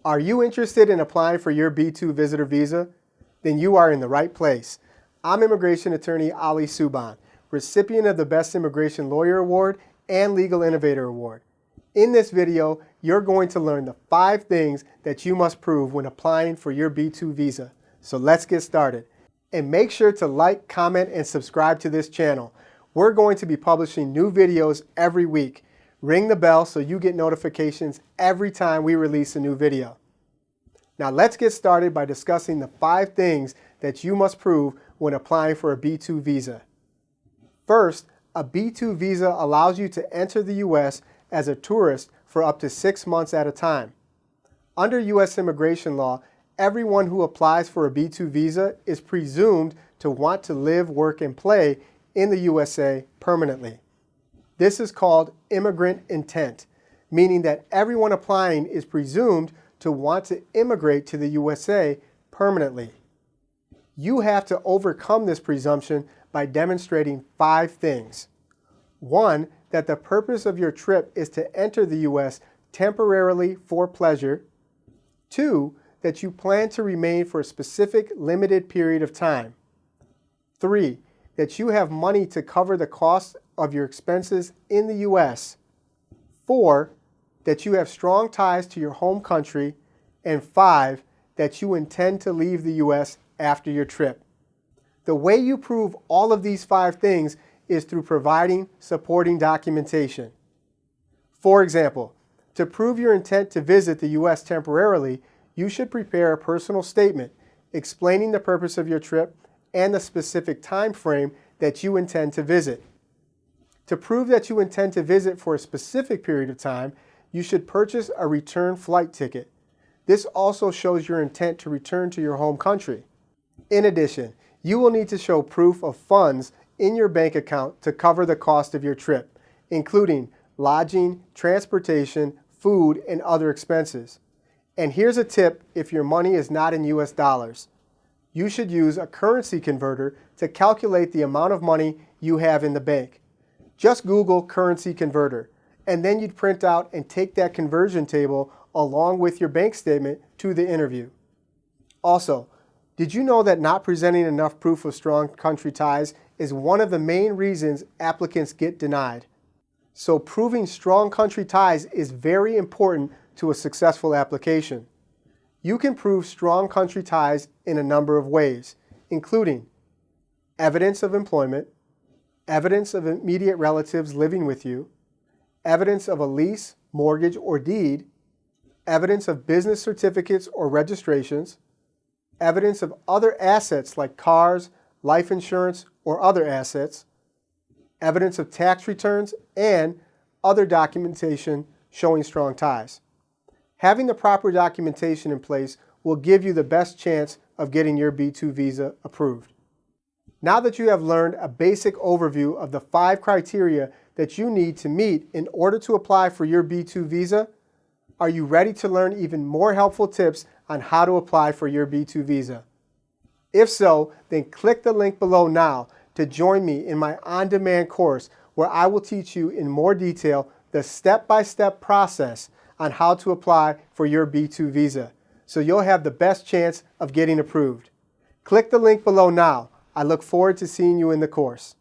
Are you interested in applying for your B2 visitor visa? Then you are in the right place. I'm immigration attorney Ali Subhan, recipient of the Best Immigration Lawyer Award and Legal Innovator Award. In this video, you're going to learn the 5 things that you must prove when applying for your B2 visa. So let's get started. And make sure to like, comment, and subscribe to this channel. We're going to be publishing new videos every week. Ring the bell so you get notifications every time we release a new video. Now let's get started by discussing the 5 things that you must prove when applying for a B2 visa. First, a B2 visa allows you to enter the U.S. as a tourist for up to 6 months at a time. Under U.S. immigration law, everyone who applies for a B2 visa is presumed to want to live, work, and play in the USA permanently. This is called immigrant intent, meaning that everyone applying is presumed to want to immigrate to the USA permanently. You have to overcome this presumption by demonstrating 5 things. 1, that the purpose of your trip is to enter the U.S. temporarily for pleasure. 2, that you plan to remain for a specific limited period of time. 3, that you have money to cover the cost of your expenses in the U.S. 4, that you have strong ties to your home country. And 5, that you intend to leave the U.S. after your trip. The way you prove all of these 5 things is through providing supporting documentation. For example, to prove your intent to visit the U.S. temporarily, you should prepare a personal statement explaining the purpose of your trip and the specific time frame that you intend to visit. To prove that you intend to visit for a specific period of time, you should purchase a return flight ticket. This also shows your intent to return to your home country. In addition, you will need to show proof of funds in your bank account to cover the cost of your trip, including lodging, transportation, food, and other expenses. And here's a tip if your money is not in US dollars. You should use a currency converter to calculate the amount of money you have in the bank. Just Google currency converter, and then you'd print out and take that conversion table along with your bank statement to the interview. Also, did you know that not presenting enough proof of strong country ties is one of the main reasons applicants get denied? So proving strong country ties is very important to a successful application. You can prove strong country ties in a number of ways, including evidence of employment, evidence of immediate relatives living with you, evidence of a lease, mortgage, or deed, evidence of business certificates or registrations, evidence of other assets like cars, life insurance, or other assets, evidence of tax returns, and other documentation showing strong ties. Having the proper documentation in place will give you the best chance of getting your B2 visa approved. Now that you have learned a basic overview of the 5 criteria that you need to meet in order to apply for your B2 visa, are you ready to learn even more helpful tips on how to apply for your B2 visa? If so, then click the link below now to join me in my on-demand course where I will teach you in more detail the step-by-step process on how to apply for your B2 visa, so you'll have the best chance of getting approved. Click the link below now. I look forward to seeing you in the course.